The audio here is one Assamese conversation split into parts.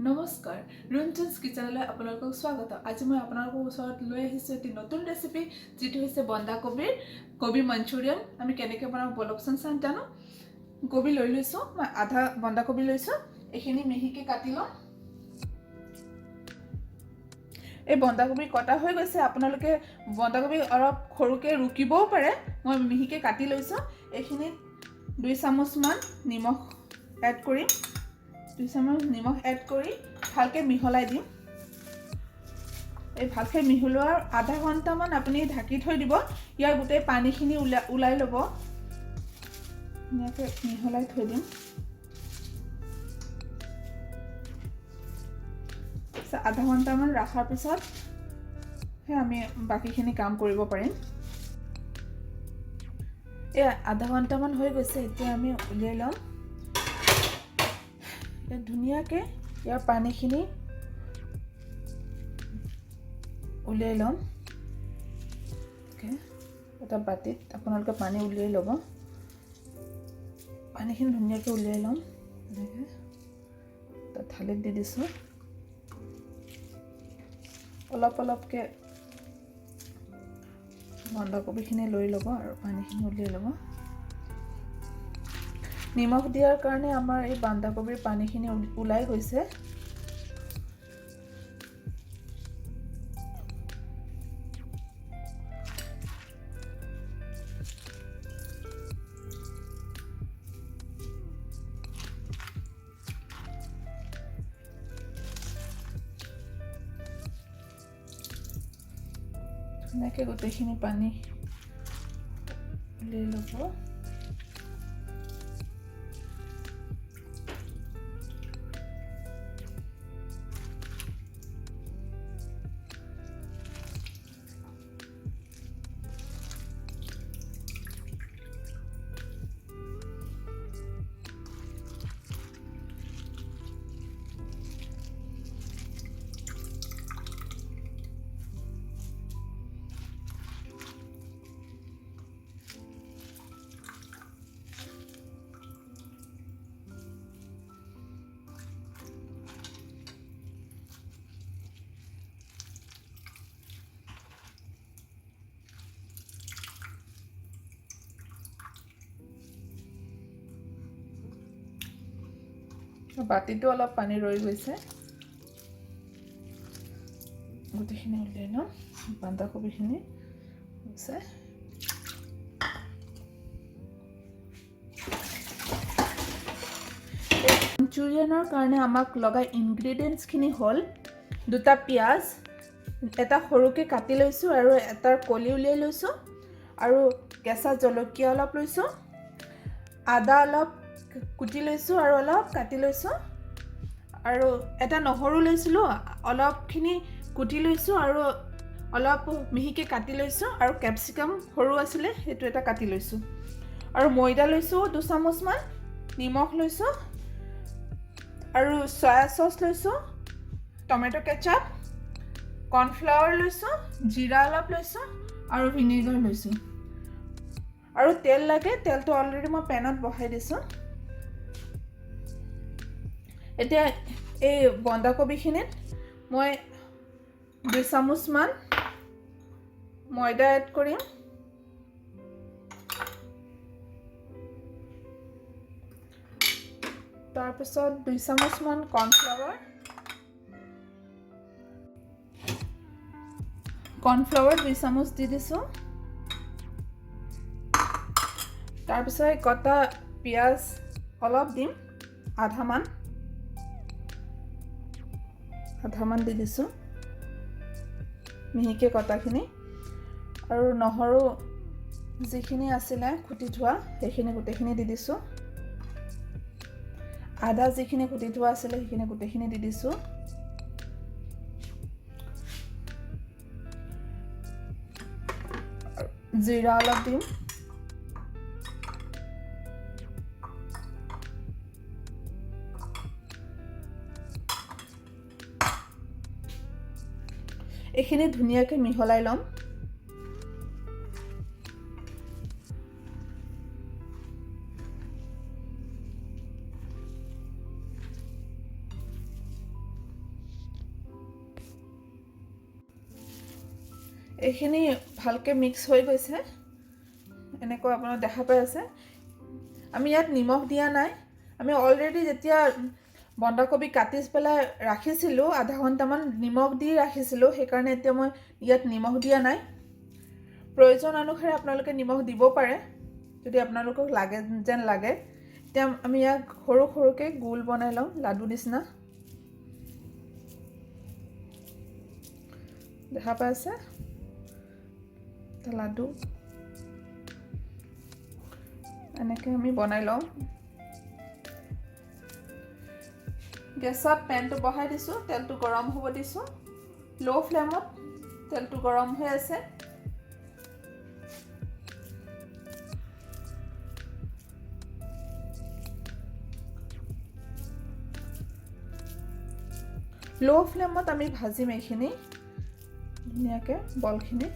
নমস্কাৰ ৰুনচন্স কিচেনলৈ আপোনালোকক স্বাগত। আজি মই আপোনালোকৰ ওচৰত লৈ আহিছোঁ এটি নতুন ৰেচিপি যেটো হৈছে বন্ধাকবিৰ কবি মঞ্চুৰিয়ান। আমি কেনেকৈ বনাওঁ বলকচোন চাম জানো। কবি লৈ লৈছোঁ, মই আধা বন্ধাকবি লৈছোঁ, এইখিনি মিহিকৈ কাটি লওঁ। এই বন্ধাকবি কটা হৈ গৈছে, আপোনালোকে বন্ধাকবি অলপ সৰুকৈ ৰুকিবও পাৰে। মই মিহিকৈ কাটি লৈছোঁ। এইখিনিত 2 চামুচমান নিমখ এড কৰিম। 2 চামুচ নিমখ এড কৰি ভালকৈ মিহলাই দিম। এই ভালকৈ মিহলোৱাৰ আধা ঘণ্টামান আপুনি ঢাকি থৈ দিব। ইয়াৰ গোটেই পানীখিনি ওলাই ল'ব। ধুনীয়াকৈ মিহলাই থৈ দিম। আধা ঘণ্টামান ৰখাৰ পিছতহে আমি বাকীখিনি কাম কৰিব পাৰিম। এই আধা ঘণ্টামান হৈ গৈছে, এতিয়া আমি উলিয়াই ল'ম। ধুনীয়াকৈ ইয়াৰ পানীখিনি উলিয়াই ল'ম। এটা বাটিত আপোনালোকে পানী উলিয়াই ল'ব। পানীখিনি ধুনীয়াকৈ উলিয়াই ল'ম। এনেকৈ এটা থালিত দি দিছোঁ। অলপ অলপকৈ বন্ধাকবিখিনি লৈ ল'ব আৰু পানীখিনি উলিয়াই ল'ব। নিমখ দিয়াৰ কাৰণে আমাৰ এই বন্ধাকবিৰ পানীখিনি ওলাই গৈছে। ধুনীয়াকৈ গোটেইখিনি পানী উলিয়াই ল'ব। বাতিটো অলপ পানী ৰৈ গৈছে, গোটেইখিনি উলিয়াই লওঁ। বন্ধাকবিখিনি হৈছে। মঞ্চুৰিয়ানৰ কাৰণে আমাক লগা ইনগ্ৰিডিয়েণ্টছখিনি হ'ল 2টা পিঁয়াজ, এটা সৰুকৈ কাটি লৈছোঁ আৰু এটাৰ কলি উলিয়াই লৈছোঁ, আৰু কেঁচা জলকীয়া অলপ লৈছোঁ, আদা অলপ কুটি লৈছোঁ আৰু অলপ কাটি লৈছোঁ, আৰু এটা নহৰু লৈছিলোঁ, অলপখিনি কুটি লৈছোঁ আৰু অলপ মিহিকৈ কাটি লৈছোঁ, আৰু কেপচিকাম সৰু আছিলে সেইটো এটা কাটি লৈছোঁ, আৰু ময়দা লৈছোঁ 2 চামুচমান, নিমখ লৈছোঁ, আৰু চয়া চচ লৈছোঁ, টমেটো কেচাপ, কৰ্ণফ্লাৱাৰ লৈছোঁ, জিৰা অলপ লৈছোঁ, আৰু ভিনেগাৰ লৈছোঁ। আৰু তেল লাগে, তেলটো অলৰেডি মই পেনত বহাই দিছোঁ। এতিয়া এই বন্ধাকবিখিনিত মই 2 চামুচমান ময়দা এড কৰিম। তাৰপিছত 2 চামুচমান কৰ্ণফ্লাৱাৰ 2 চামুচ দি দিছোঁ। তাৰপিছত কটা পিঁয়াজ অলপ দিম, আধামান দি দিছোঁ, মিহিকৈ কটাখিনি, আৰু নহৰু যিখিনি আছিলে কুটি থোৱা সেইখিনি গোটেইখিনি দি দিছোঁ, আদা যিখিনি কুটি থোৱা আছিলে সেইখিনি গোটেইখিনি দি দিছোঁ, জিৰা অলপ দিম, এইখিনি ধুনীয়াকৈ মিহলাই ল'ম। এইখিনি ভালকৈ মিক্স হৈ গৈছে এনেকৈ আপোনালোকে দেখা পাই আছে আমি ইয়াত নিমখ দিয়া নাই আমি অলৰেডি যেতিয়া বন্ধাকবি কাটি পেলাই ৰাখিছিলোঁ আধা ঘণ্টামান নিমখ দি ৰাখিছিলোঁ সেইকাৰণে এতিয়া মই ইয়াত নিমখ দিয়া নাই প্ৰয়োজন অনুসাৰে আপোনালোকে নিমখ দিব পাৰে যদি আপোনালোকক লাগে যেন লাগে এতিয়া আমি ইয়াক সৰু সৰুকৈ গোল বনাই লওঁ লাডু নিচিনা দেখা পাই আছে লাডু এনেকৈ আমি বনাই লওঁ গেছত পেনটো বহাই দিছোঁ তেলটো গৰম হ'ব দিছোঁ ল' ফ্লেমত তেলটো গৰম হৈ আছে ল' ফ্লেমত আমি ভাজিম এইখিনি ধুনীয়াকৈ বলখিনি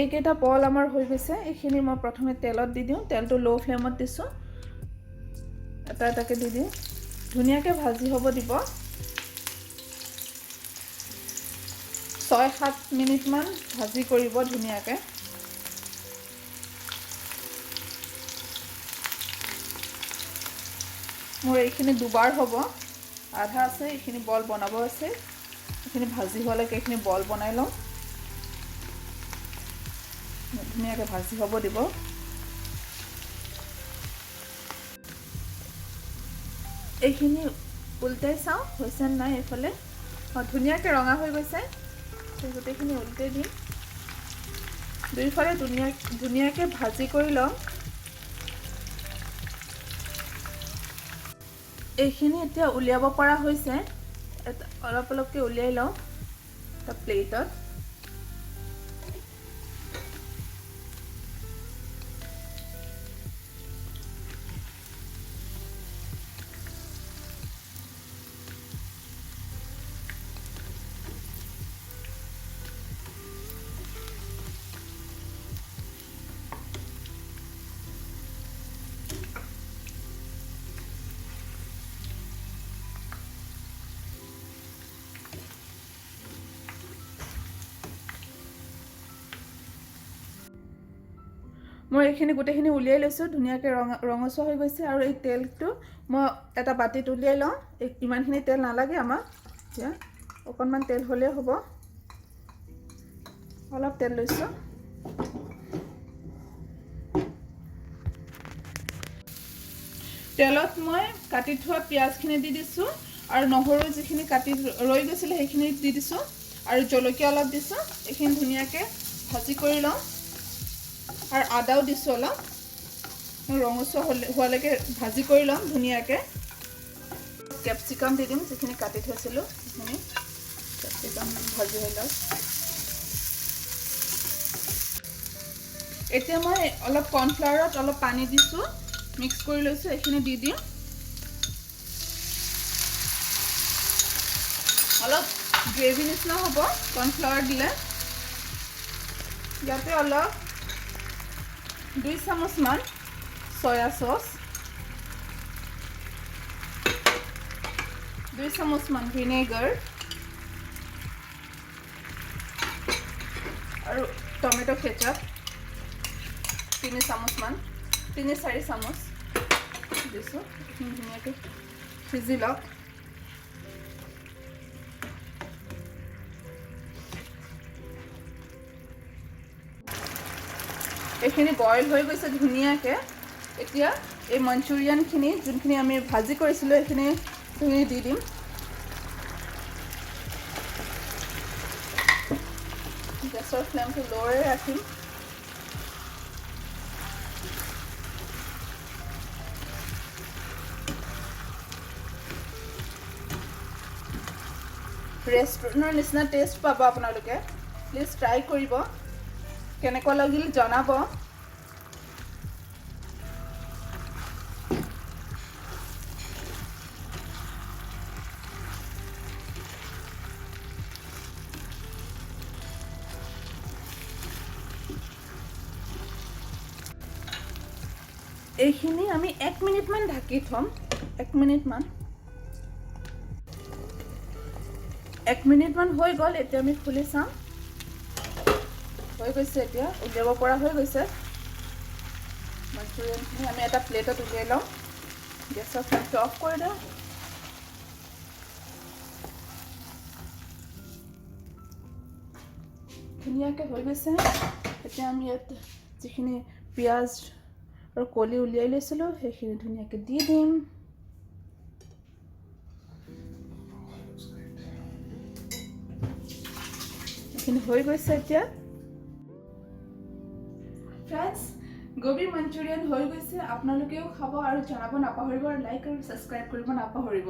এইকেইটা বল আমাৰ হৈ গৈছে এইখিনি মই প্ৰথমে তেলত দি দিওঁ তেলটো ল' ফ্লেমত দিছোঁ এটা এটাকৈ দি দিওঁ ধুনীয়াকৈ ভাজি হ'ব দিব 6-7 মিনিটমান ভাজি কৰিব ধুনীয়াকৈ মোৰ এইখিনি দুবাৰ হ'ব আধা আছে এইখিনি বল বনাব আছে এইখিনি ভাজি হোৱালৈকে এইখিনি বল বনাই লওঁ ধুনীয়াকৈ ভাজি হ'ব দিব এইখিনি উল্টাই চাওঁ হৈছে নাই এইফালে ধুনীয়াকৈ ৰঙা হৈ গৈছে গোটেইখিনি উল্টাই দিম দুইফালে ধুনীয়াকৈ ভাজি কৰি লওঁ এইখিনি এতিয়া উলিয়াব পৰা হৈছে অলপ অলপকৈ উলিয়াই লওঁ এটা প্লেটত মই এইখিনি গোটেইখিনি উলিয়াই লৈছোঁ ধুনীয়াকৈ ৰঙচুৱা হৈ গৈছে আৰু এই তেলটো মই এটা বাতিত উলিয়াই লওঁ ইমানখিনি তেল নালাগে আমাক এতিয়া অকণমান তেল হ'লেই হ'ব অলপ তেল লৈছোঁ তেলত মই কাটি থোৱা পিঁয়াজখিনি দি দিছোঁ আৰু নহৰু যিখিনি কাটি ৰৈ গৈছিলে সেইখিনি দি দিছোঁ আৰু জলকীয়া অলপ দিছোঁ এইখিনি ধুনীয়াকৈ ভাজি কৰি লওঁ আৰু আদাও দিছোঁ অলপ ৰঙচুৱা হোৱালৈকে ভাজি কৰি ল'ম ধুনীয়াকৈ কেপচিকাম দি দিম যিখিনি কাটি থৈছিলোঁ সেইখিনি কেপচিকাম ভাজি হৈ লওক এতিয়া মই অলপ কৰ্ণফ্লাৱাৰত অলপ পানী দিছোঁ মিক্স কৰি লৈছোঁ এইখিনি দি দিম অলপ গ্ৰেভি নিচিনা হ'ব কৰ্ণফ্লাৱাৰ দিলে ইয়াতে অলপ 2 চামুচমান সয়া সস 2 চামুচমান ভিনেগাৰ আৰু টমেটো কেচাপ 3 চামুচমান 3-4 চামুচ দিছোঁ ধুনীয়াকৈ সিজি লওক এইখিনি বইল হৈ গৈছে ধুনীয়াকৈ এতিয়া এই মঞ্চুৰিয়ানখিনি যোনখিনি আমি ভাজি কৰিছিলোঁ এইখিনি দি দিম গেছৰ ফ্লেমটো ল'ৰে ৰাখিম ৰেষ্টুৰেণ্টৰ নিচিনা টেষ্ট পাব আপোনালোকে প্লিজ ট্ৰাই কৰিব কেনেকুৱা লাগিল জনাব এইখিনি আমি 1 মিনিটমান ঢাকি থ'ম 1 মিনিটমান 1 মিনিটমান হৈ গ'ল এতিয়া আমি খুলি চাম হৈ গৈছে এতিয়া উলিয়াব পৰা হৈ গৈছে মাঞ্চুৰিয়ানখিনি আমি এটা প্লেটত উলিয়াই লওঁ গেছৰ ফ্লেমটো অফ কৰি দিওঁ ধুনীয়াকৈ হৈ গৈছে এতিয়া আমি ইয়াত যিখিনি পিঁয়াজ আৰু কলি উলিয়াই লৈছিলোঁ সেইখিনি ধুনীয়াকৈ দি দিম এইখিনি হৈ গৈছে এতিয়া ফ্ৰেণ্ডছ গোবি মাঞ্চুৰিয়ান হৈ গৈছে আপোনালোকেও খাব আৰু জনাব নাপাহৰিব আৰু লাইক আৰু ছাবস্ক্ৰাইব কৰিব নাপাহৰিব